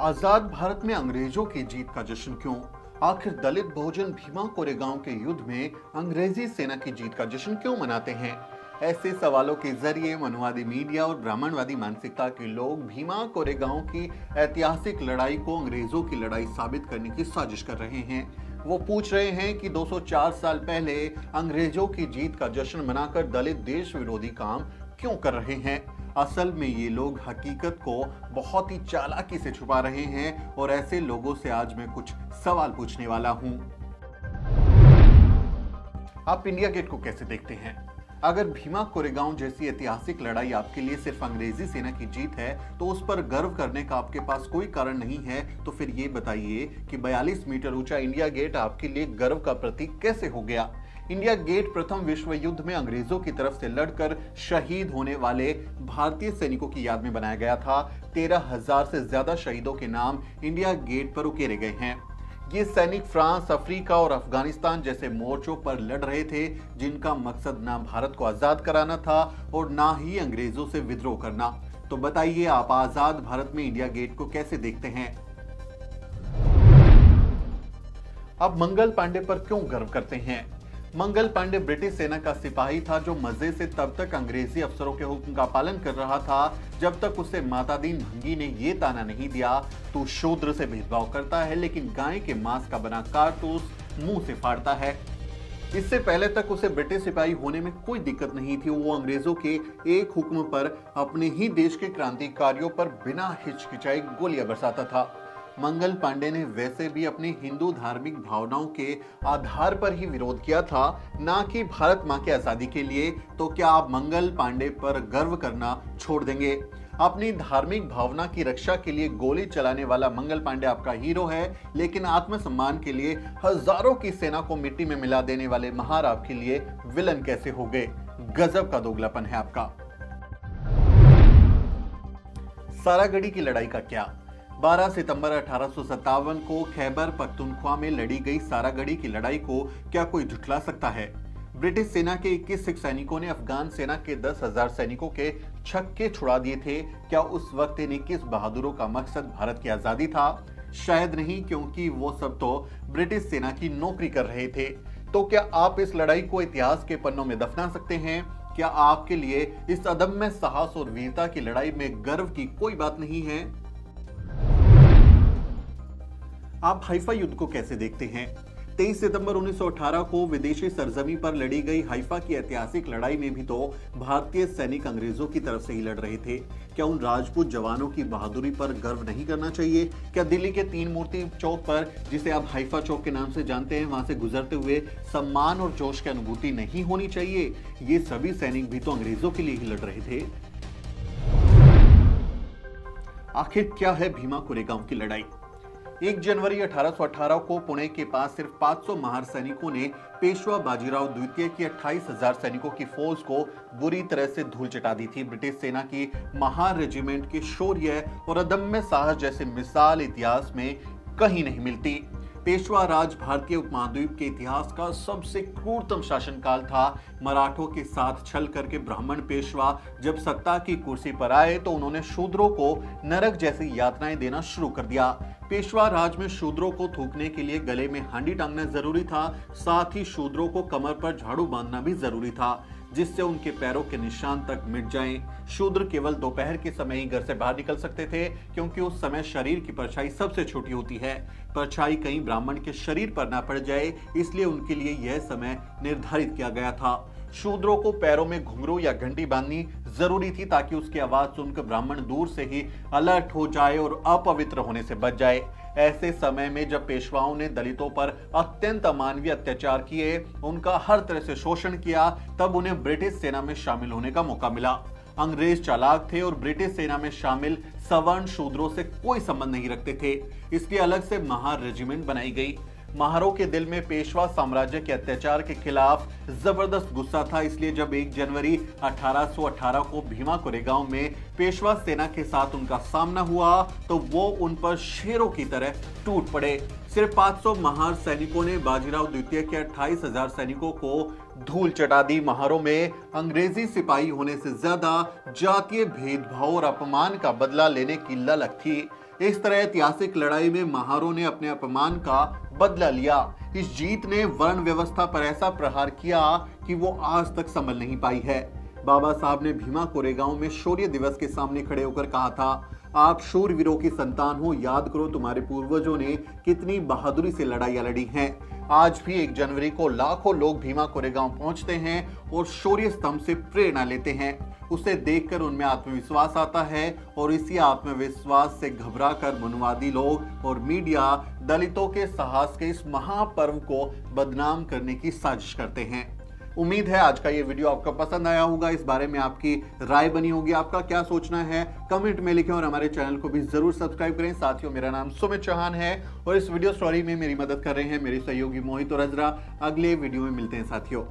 आजाद भारत में अंग्रेजों की जीत का जश्न क्यों? आखिर दलित बहुजन भीमा कोरेगांव के युद्ध में अंग्रेजी सेना की जीत का जश्न क्यों मनाते हैं? ऐसे सवालों के जरिए मनुवादी मीडिया और ब्राह्मणवादी मानसिकता के लोग भीमा कोरेगांव की ऐतिहासिक लड़ाई को अंग्रेजों की लड़ाई साबित करने की साजिश कर रहे हैं। वो पूछ रहे हैं कि 204 साल पहले अंग्रेजों की जीत का जश्न मनाकर दलित देश विरोधी काम क्यों कर रहे हैं। असल में ये लोग हकीकत को बहुत ही चालाकी से छुपा रहे हैं और ऐसे लोगों से आज मैं कुछ सवाल पूछने वाला हूं। आप इंडिया गेट को कैसे देखते हैं? अगर भीमा कोरेगांव जैसी ऐतिहासिक लड़ाई आपके लिए सिर्फ अंग्रेजी सेना की जीत है तो उस पर गर्व करने का आपके पास कोई कारण नहीं है, तो फिर ये बताइए कि 42 मीटर ऊंचा इंडिया गेट आपके लिए गर्व का प्रतीक कैसे हो गया? इंडिया गेट प्रथम विश्व युद्ध में अंग्रेजों की तरफ से लड़कर शहीद होने वाले भारतीय सैनिकों की याद में बनाया गया था। 13,000 से ज्यादा शहीदों के नाम इंडिया गेट पर उकेरे गए हैं। ये सैनिक फ्रांस, अफ्रीका और अफगानिस्तान जैसे मोर्चों पर लड़ रहे थे, जिनका मकसद ना भारत को आजाद कराना था और ना ही अंग्रेजों से विद्रोह करना। तो बताइए, आप आजाद भारत में इंडिया गेट को कैसे देखते हैं? आप मंगल पांडे पर क्यों गर्व करते हैं? मंगल पांडे ब्रिटिश सेना का सिपाही था जो मजे से तब तक अंग्रेजी अफसरों के हुक्म का पालन कर रहा था जब तक उसे माता दीन भंगी ने यह ताना नहीं दिया, तू शूद्र से भेदभाव करता है लेकिन गाय के मांस का बना कारतूस मुंह से फाड़ता है। इससे पहले तक उसे ब्रिटिश सिपाही होने में कोई दिक्कत नहीं थी। वो अंग्रेजों के एक हुक्म पर अपने ही देश के क्रांतिकारियों पर बिना हिचकिचाए गोलियां बरसाता था। मंगल पांडे ने वैसे भी अपनी हिंदू धार्मिक भावनाओं के आधार पर ही विरोध किया था, ना कि भारत मां की आजादी के लिए। तो क्या आप मंगल पांडे पर गर्व करना छोड़ देंगे? अपनी धार्मिक भावना की रक्षा के लिए गोली चलाने वाला मंगल पांडे आपका हीरो है, लेकिन आत्मसम्मान के लिए हजारों की सेना को मिट्टी में मिला देने वाले महार आपके लिए विलन कैसे हो गए? गजब का दोगलापन है आपका। सारागढ़ी की लड़ाई का क्या? 12 सितंबर 1857 को खैबर पख्तूनख्वा में लड़ी गई सारागढ़ी की लड़ाई को क्या कोई झुठला सकता है? ब्रिटिश सेना के 21 सिख सैनिकों ने अफगान सेना के 10,000 सैनिकों के छक्के छुड़ा दिए थे। क्या उस वक्त इन 21 बहादुरों का मकसद भारत की आजादी था? शायद नहीं, क्योंकि वो सब तो ब्रिटिश सेना की नौकरी कर रहे थे। तो क्या आप इस लड़ाई को इतिहास के पन्नों में दफना सकते हैं? क्या आपके लिए इस अदम्य साहस और वीरता की लड़ाई में गर्व की कोई बात नहीं है? आप हाइफा युद्ध को कैसे देखते हैं? 23 सितंबर 1918 को विदेशी सरजमी पर लड़ी गई हाइफा की ऐतिहासिक लड़ाई में भी तो भारतीय सैनिक अंग्रेजों की तरफ से ही लड़ रहे थे। क्या उन राजपूत जवानों की बहादुरी पर गर्व नहीं करना चाहिए? क्या दिल्ली के तीन मूर्ति चौक पर, जिसे आप हाइफा चौक के नाम से जानते हैं, वहां से गुजरते हुए सम्मान और जोश की अनुभूति नहीं होनी चाहिए? ये सभी सैनिक भी तो अंग्रेजों के लिए ही लड़ रहे थे। आखिर क्या है भीमा कोरेगांव की लड़ाई? 1 जनवरी 1818 को पुणे के पास सिर्फ 500 महार सैनिकों ने पेशवा बाजीराव द्वितीय की 28,000 सैनिकों की फौज को बुरी तरह से धूल चटा दी थी। ब्रिटिश सेना की महार रेजिमेंट के शौर्य और अदम्य साहस जैसे मिसाल इतिहास में कहीं नहीं मिलती। पेशवा राज भारतीय उपमहाद्वीप के इतिहास का सबसे क्रूरतम शासनकाल था। मराठों के साथ छल करके ब्राह्मण पेशवा जब सत्ता की कुर्सी पर आए तो उन्होंने शूद्रों को नरक जैसी यातनाएं देना शुरू कर दिया। पेशवा राज में शूद्रों को थूकने के लिए गले में हांडी टांगना जरूरी था, साथ ही शूद्रों को कमर पर झाड़ू बांधना भी जरूरी था, जिससे उनके पैरों के निशान तक मिट जाएं। शूद्र केवल दोपहर के समय ही घर से बाहर निकल सकते थे, क्योंकि उस समय शरीर की परछाई सबसे छोटी होती है। परछाई कहीं ब्राह्मण के शरीर पर ना पड़ जाए, इसलिए उनके लिए यह समय निर्धारित किया गया था। शूद्रों को पैरों में घुंघरू या घंटी बांधनी जरूरी थी, ताकि उसकी आवाज सुनकर ब्राह्मण दूर से ही अलर्ट हो जाए और अपवित्र होने से बच जाए। ऐसे समय में जब पेशवाओं ने दलितों पर अत्यंत अमानवीय अत्याचार किए, उनका हर तरह से शोषण किया, तब उन्हें ब्रिटिश सेना में शामिल होने का मौका मिला। अंग्रेज चालाक थे और ब्रिटिश सेना में शामिल सवर्ण शूद्रों से कोई संबंध नहीं रखते थे, इसलिए अलग से महार रेजिमेंट बनाई गई। महारों के दिल में पेशवा साम्राज्य के अत्याचार के खिलाफ जबरदस्त गुस्सा था, इसलिए जब 1 जनवरी 1818 को भीमा कोरेगांव में पेशवा सेना के साथ उनका सामना हुआ तो वो उन पर शेरों की तरह टूट पड़े। सिर्फ 500 महार सैनिकों ने बाजीराव द्वितीय के 28,000 सैनिकों को धूल चटा दी। महारों में अंग्रेजी सिपाही होने से ज्यादा जातीय भेदभाव और अपमान का बदला लेने की ललक थी। इस तरह ऐतिहासिक लड़ाई में महारों ने अपने अपमान का बदला लिया। इस जीत ने वर्ण व्यवस्था पर ऐसा प्रहार किया कि वो आज तक संभल नहीं पाई है। बाबा साहब ने भीमा कोरेगांव में शौर्य दिवस के सामने खड़े होकर कहा था, आप शूरवीरों की संतान हो, याद करो तुम्हारे पूर्वजों ने कितनी बहादुरी से लड़ाइयां लड़ी हैं। आज भी 1 जनवरी को लाखों लोग भीमा कोरेगांव पहुंचते हैं और शौर्य स्तंभ से प्रेरणा लेते हैं। उसे देखकर उनमें आत्मविश्वास आता है और इसी आत्मविश्वास से घबराकर मनुवादी लोग और मीडिया दलितों के साहस के इस महापर्व को बदनाम करने की साजिश करते हैं। उम्मीद है आज का ये वीडियो आपको पसंद आया होगा। इस बारे में आपकी राय बनी होगी, आपका क्या सोचना है कमेंट में लिखें और हमारे चैनल को भी जरूर सब्सक्राइब करें। साथियों, मेरा नाम सुमित चौहान है और इस वीडियो स्टोरी में मेरी मदद कर रहे हैं मेरे सहयोगी मोहित और अजरा। अगले वीडियो में मिलते हैं साथियों।